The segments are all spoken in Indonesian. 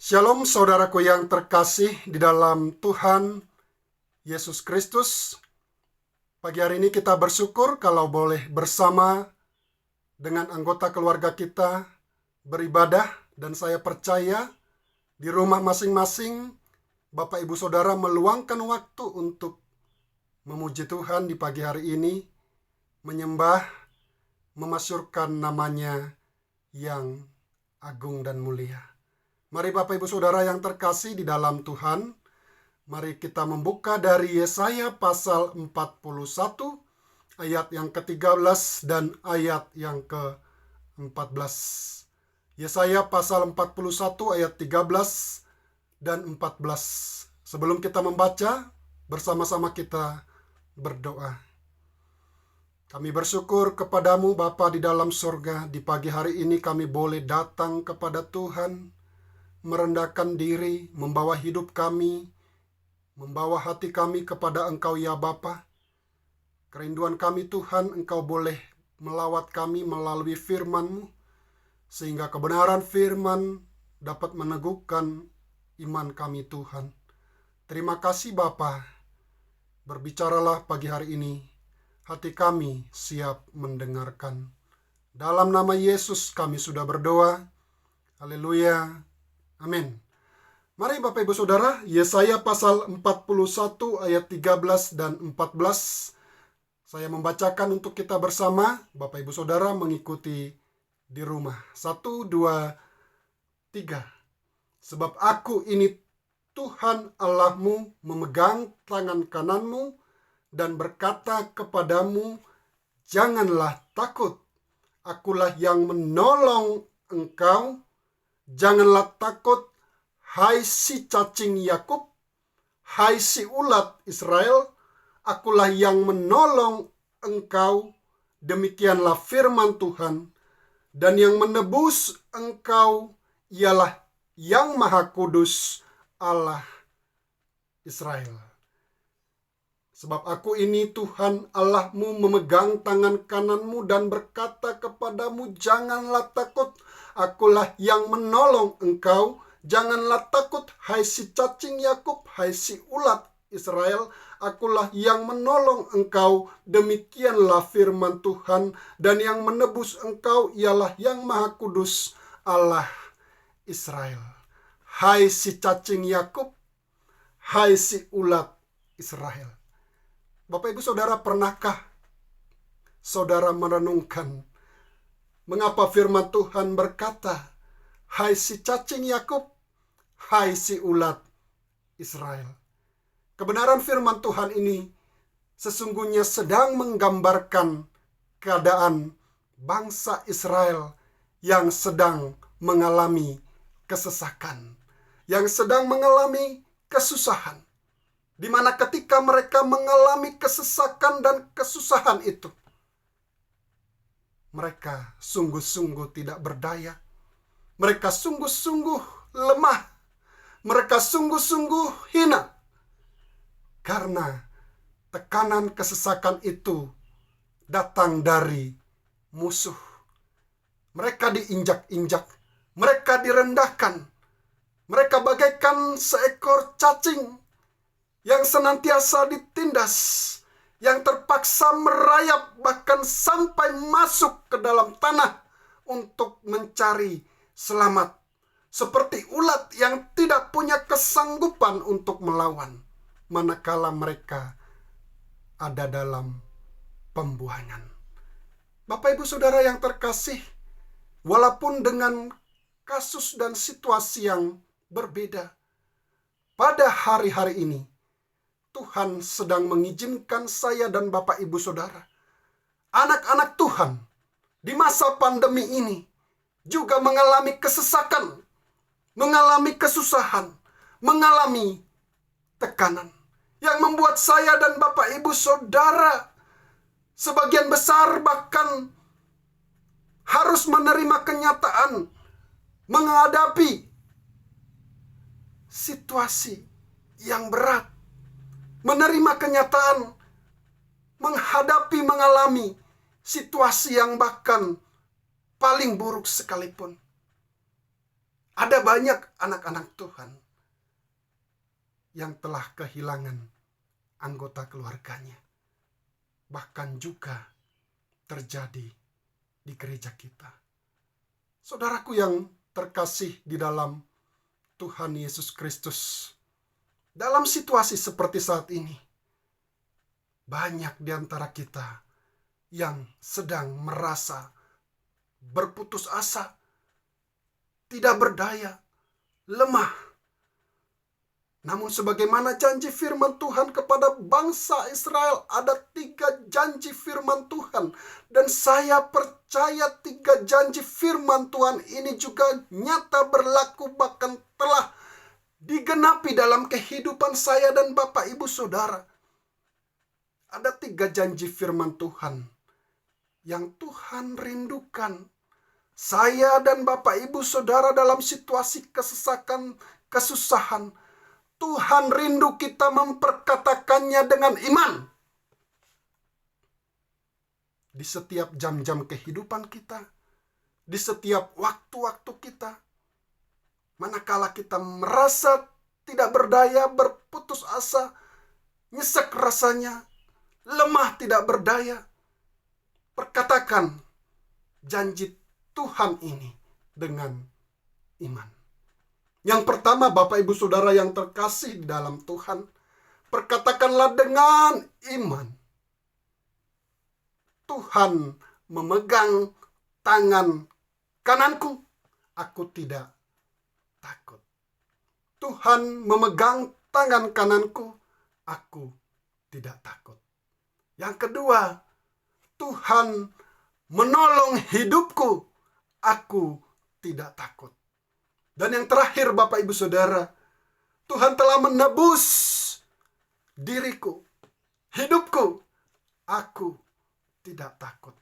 Shalom saudaraku yang terkasih di dalam Tuhan Yesus Kristus. Pagi hari ini kita bersyukur kalau boleh bersama dengan anggota keluarga kita beribadah, dan saya percaya di rumah masing-masing Bapak Ibu Saudara meluangkan waktu untuk memuji Tuhan di pagi hari ini, menyembah, memasyurkan namanya yang agung dan mulia. Mari Bapak Ibu Saudara yang terkasih di dalam Tuhan, mari kita membuka dari Yesaya pasal 41 ayat yang ke-13 dan ayat yang ke-14. Yesaya pasal 41 ayat 13 dan 14. Sebelum kita membaca, bersama-sama kita berdoa. Kami bersyukur kepadamu Bapa di dalam surga. Di pagi hari ini kami boleh datang kepada Tuhan, merendahkan diri, membawa hidup kami, membawa hati kami kepada Engkau ya Bapa. Kerinduan kami Tuhan, Engkau boleh melawat kami melalui firman-Mu, sehingga kebenaran firman dapat meneguhkan iman kami Tuhan. Terima kasih Bapa. Berbicaralah pagi hari ini, hati kami siap mendengarkan. Dalam nama Yesus kami sudah berdoa. Haleluya. Amin. Mari Bapak Ibu Saudara, Yesaya pasal 41 ayat 13 dan 14. Saya membacakan untuk kita bersama. Bapak Ibu Saudara mengikuti di rumah. 1, 2, 3. Sebab aku ini Tuhan Allahmu memegang tangan kananmu dan berkata kepadamu, janganlah takut. Akulah yang menolong engkau. Janganlah takut, hai si cacing Yakub, hai si ulat Israel, akulah yang menolong engkau, demikianlah firman Tuhan, dan yang menebus engkau ialah yang Maha Kudus, Allah Israel. Sebab aku ini Tuhan Allahmu memegang tangan kananmu dan berkata kepadamu, janganlah takut, akulah yang menolong engkau. Janganlah takut, hai si cacing Yakub, hai si ulat Israel, akulah yang menolong engkau, demikianlah firman Tuhan, dan yang menebus engkau ialah yang Maha Kudus, Allah Israel. Hai si cacing Yakub, hai si ulat Israel. Bapak Ibu Saudara, pernahkah saudara merenungkan mengapa firman Tuhan berkata, hai si cacing Yakub, hai si ulat Israel? Kebenaran firman Tuhan ini sesungguhnya sedang menggambarkan keadaan bangsa Israel yang sedang mengalami kesesakan, yang sedang mengalami kesusahan, di mana ketika mereka mengalami kesesakan dan kesusahan itu, mereka sungguh-sungguh tidak berdaya. Mereka sungguh-sungguh lemah. Mereka sungguh-sungguh hina. Karena tekanan kesesakan itu datang dari musuh. Mereka diinjak-injak. Mereka direndahkan. Mereka bagaikan seekor cacing yang senantiasa ditindas, yang terpaksa merayap bahkan sampai masuk ke dalam tanah untuk mencari selamat. Seperti ulat yang tidak punya kesanggupan untuk melawan, manakala mereka ada dalam pembuangan. Bapak Ibu Saudara yang terkasih, walaupun dengan kasus dan situasi yang berbeda, pada hari-hari ini Tuhan sedang mengizinkan saya dan Bapak Ibu Saudara, anak-anak Tuhan, di masa pandemi ini juga mengalami kesesakan, mengalami kesusahan, mengalami tekanan, yang membuat saya dan Bapak Ibu Saudara sebagian besar bahkan harus menerima kenyataan, menghadapi situasi yang berat, menerima kenyataan, mengalami situasi yang bahkan paling buruk sekalipun. Ada banyak anak-anak Tuhan yang telah kehilangan anggota keluarganya. Bahkan juga terjadi di gereja kita. Saudaraku yang terkasih di dalam Tuhan Yesus Kristus, dalam situasi seperti saat ini, banyak di antara kita yang sedang merasa berputus asa, tidak berdaya, lemah. Namun sebagaimana janji firman Tuhan kepada bangsa Israel, ada 3 janji firman Tuhan. Dan saya percaya 3 janji firman Tuhan ini juga nyata berlaku, bahkan telah digenapi dalam kehidupan saya dan Bapak Ibu Saudara. Ada 3 janji firman Tuhan yang Tuhan rindukan. Saya dan Bapak Ibu Saudara dalam situasi kesesakan, kesusahan, Tuhan rindu kita memperkatakannya dengan iman. Di setiap jam-jam kehidupan kita, di setiap waktu-waktu kita, manakala kita merasa tidak berdaya, berputus asa, nyesek rasanya, lemah tidak berdaya, perkatakan janji Tuhan ini dengan iman. Yang pertama, Bapak Ibu Saudara yang terkasih di dalam Tuhan, perkatakanlah dengan iman. Tuhan memegang tangan kananku, aku tidak takut. Tuhan memegang tangan kananku, aku tidak takut. Yang kedua, Tuhan menolong hidupku, aku tidak takut. Dan yang terakhir, Bapak Ibu Saudara, Tuhan telah menebus diriku, hidupku, aku tidak takut.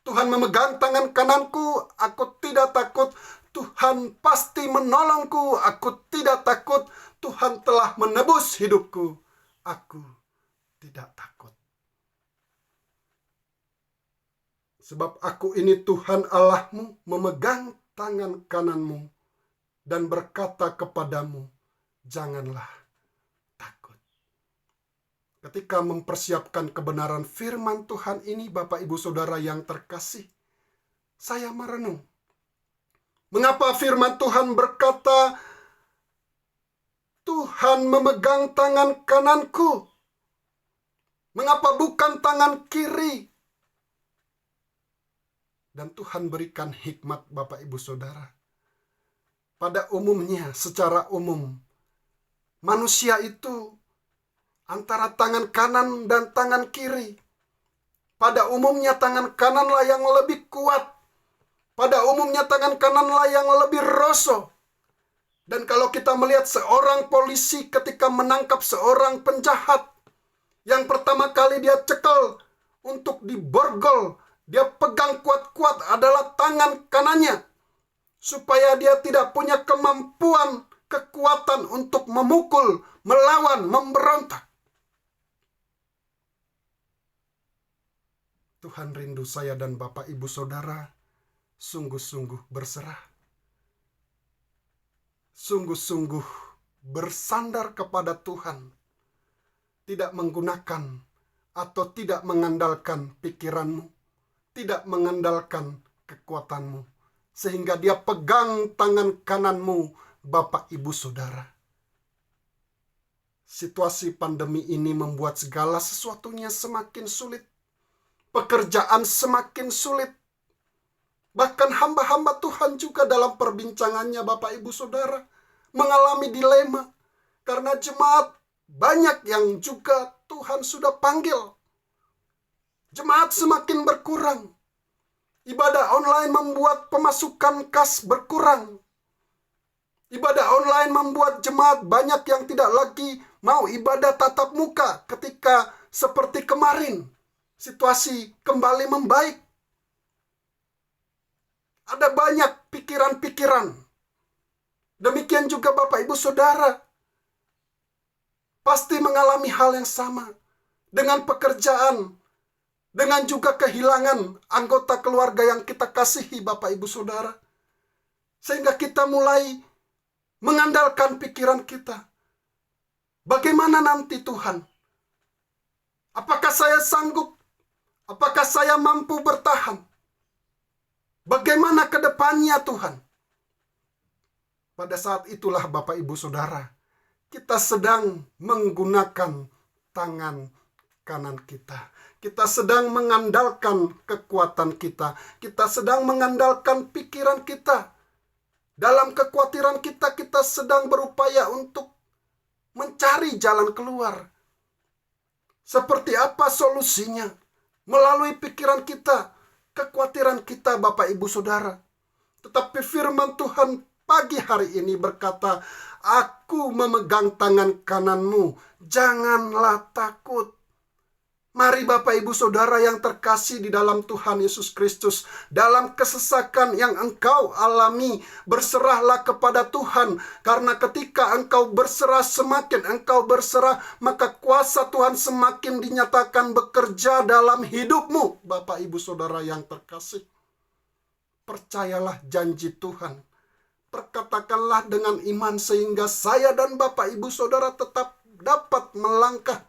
Tuhan memegang tangan kananku, aku tidak takut. Tuhan pasti menolongku, aku tidak takut. Tuhan telah menebus hidupku, aku tidak takut. Sebab aku ini Tuhan Allahmu, memegang tangan kananmu dan berkata kepadamu, janganlah takut. Ketika mempersiapkan kebenaran firman Tuhan ini, Bapak Ibu Saudara yang terkasih, saya merenung. Mengapa firman Tuhan berkata, Tuhan memegang tangan kananku? Mengapa bukan tangan kiri? Dan Tuhan berikan hikmat, Bapak Ibu Saudara. Pada umumnya, secara umum, manusia itu antara tangan kanan dan tangan kiri. Pada umumnya tangan kananlah yang lebih kuat. Pada umumnya tangan kananlah yang lebih rosoh. Dan kalau kita melihat seorang polisi ketika menangkap seorang penjahat, yang pertama kali dia cekel untuk diborgol, dia pegang kuat-kuat adalah tangan kanannya. Supaya dia tidak punya kemampuan, kekuatan untuk memukul, melawan, memberontak. Tuhan rindu saya dan Bapak Ibu Saudara sungguh-sungguh berserah. Sungguh-sungguh bersandar kepada Tuhan. Tidak menggunakan atau tidak mengandalkan pikiranmu. Tidak mengandalkan kekuatanmu. Sehingga dia pegang tangan kananmu, Bapak Ibu Saudara. Situasi pandemi ini membuat segala sesuatunya semakin sulit. Pekerjaan semakin sulit. Bahkan hamba-hamba Tuhan juga dalam perbincangannya, Bapak Ibu Saudara, mengalami dilema. Karena jemaat banyak yang juga Tuhan sudah panggil. Jemaat semakin berkurang. Ibadah online membuat pemasukan kas berkurang. Ibadah online membuat jemaat banyak yang tidak lagi mau ibadah tatap muka ketika seperti kemarin. Situasi kembali membaik. Ada banyak pikiran-pikiran. Demikian juga Bapak Ibu Saudara. Pasti mengalami hal yang sama. Dengan pekerjaan. Dengan juga kehilangan anggota keluarga yang kita kasihi, Bapak Ibu Saudara. Sehingga kita mulai mengandalkan pikiran kita. Bagaimana nanti Tuhan? Apakah saya sanggup? Apakah saya mampu bertahan? Bagaimana ke depannya Tuhan? Pada saat itulah Bapak Ibu Saudara, kita sedang menggunakan tangan kanan kita. Kita sedang mengandalkan kekuatan kita. Kita sedang mengandalkan pikiran kita. Dalam kekhawatiran kita, kita sedang berupaya untuk mencari jalan keluar. Seperti apa solusinya? Melalui pikiran kita, kekhawatiran kita Bapak Ibu Saudara. Tetapi firman Tuhan pagi hari ini berkata, aku memegang tangan kananmu, janganlah takut. Mari Bapak Ibu Saudara yang terkasih di dalam Tuhan Yesus Kristus, dalam kesesakan yang engkau alami, berserahlah kepada Tuhan. Karena ketika engkau berserah, semakin engkau berserah, maka kuasa Tuhan semakin dinyatakan bekerja dalam hidupmu. Bapak Ibu Saudara yang terkasih, percayalah janji Tuhan. Perkatakanlah dengan iman sehingga saya dan Bapak Ibu Saudara tetap dapat melangkah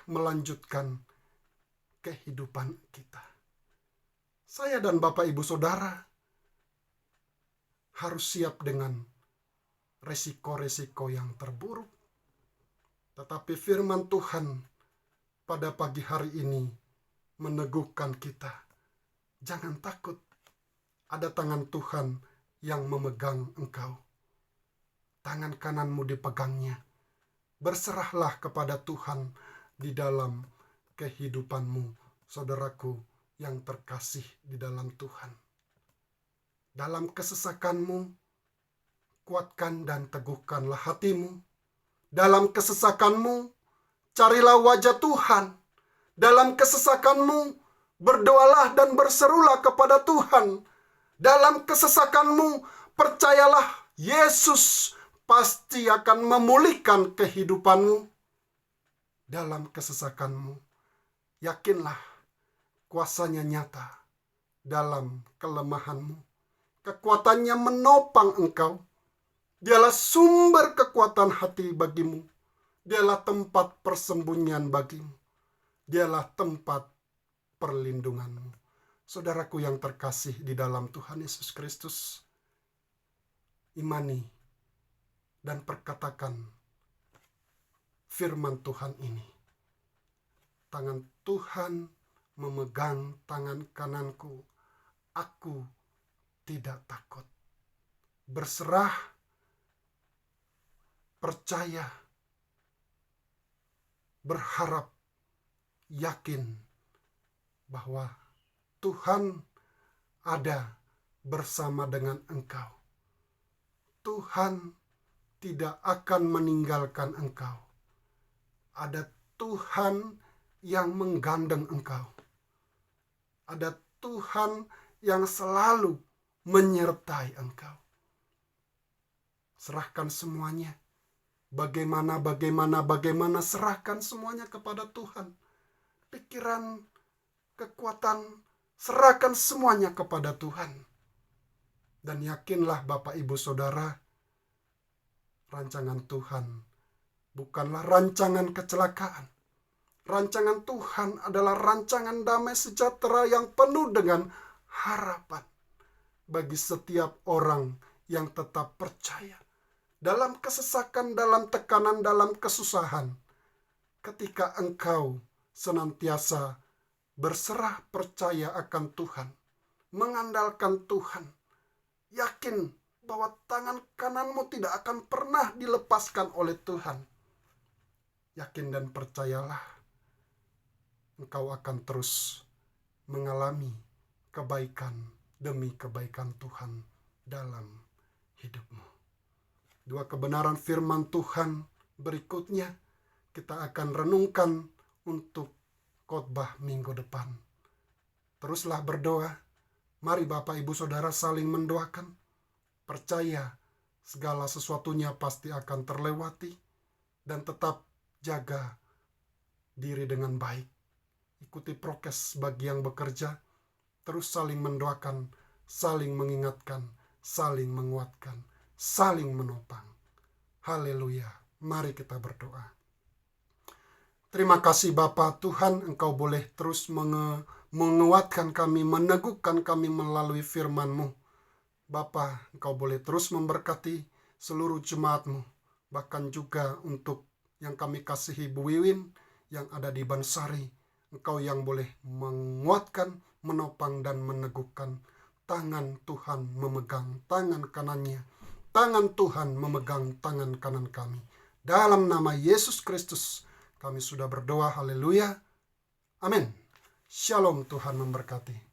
melanjutkan kehidupan kita. Saya dan Bapak Ibu Saudara harus siap dengan resiko-resiko yang terburuk. Tetapi firman Tuhan pada pagi hari ini meneguhkan kita. Jangan takut, ada tangan Tuhan yang memegang engkau. Tangan kananmu dipegangnya. Berserahlah kepada Tuhan di dalam kehidupanmu, saudaraku yang terkasih di dalam Tuhan. Dalam kesesakanmu, kuatkan dan teguhkanlah hatimu. Dalam kesesakanmu, carilah wajah Tuhan. Dalam kesesakanmu, berdoalah dan berserulah kepada Tuhan. Dalam kesesakanmu, percayalah Yesus pasti akan memulihkan kehidupanmu. Dalam kesesakanmu, yakinlah kuasanya nyata dalam kelemahanmu. Kekuatannya menopang engkau. Dialah sumber kekuatan hati bagimu. Dialah tempat persembunyian bagimu. Dialah tempat perlindunganmu. Saudaraku yang terkasih di dalam Tuhan Yesus Kristus, imani dan perkatakan firman Tuhan ini. Tangan Tuhan memegang tangan kananku. Aku tidak takut. Berserah, percaya, berharap, yakin bahwa Tuhan ada bersama dengan engkau. Tuhan tidak akan meninggalkan engkau. Ada Tuhan yang menggandeng engkau. Ada Tuhan yang selalu menyertai engkau. Serahkan semuanya. Bagaimana, serahkan semuanya kepada Tuhan. Pikiran, kekuatan, serahkan semuanya kepada Tuhan. Dan yakinlah Bapak Ibu Saudara, rancangan Tuhan bukanlah rancangan kecelakaan. Rancangan Tuhan adalah rancangan damai sejahtera yang penuh dengan harapan bagi setiap orang yang tetap percaya. Dalam kesesakan, dalam tekanan, dalam kesusahan, ketika engkau senantiasa berserah percaya akan Tuhan, mengandalkan Tuhan, yakin bahwa tangan kananmu tidak akan pernah dilepaskan oleh Tuhan. Yakin dan percayalah, engkau akan terus mengalami kebaikan demi kebaikan Tuhan dalam hidupmu. Dua kebenaran firman Tuhan berikutnya kita akan renungkan untuk khotbah minggu depan. Teruslah berdoa. Mari Bapak Ibu Saudara saling mendoakan. Percaya segala sesuatunya pasti akan terlewati. Dan tetap jaga diri dengan baik. Ikuti prokes bagi yang bekerja. Terus saling mendoakan, saling mengingatkan, saling menguatkan, saling menopang. Haleluya. Mari kita berdoa. Terima kasih Bapa Tuhan, Engkau boleh terus menguatkan kami, meneguhkan kami melalui firman-Mu. Bapa, Engkau boleh terus memberkati seluruh jemaat-Mu, bahkan juga untuk yang kami kasihi Bu Wiwin yang ada di Bansari. Engkau yang boleh menguatkan, menopang dan meneguhkan. Tangan Tuhan memegang tangan kanannya. Tangan Tuhan memegang tangan kanan kami. Dalam nama Yesus Kristus kami sudah berdoa. Haleluya. Amin. Shalom, Tuhan memberkati.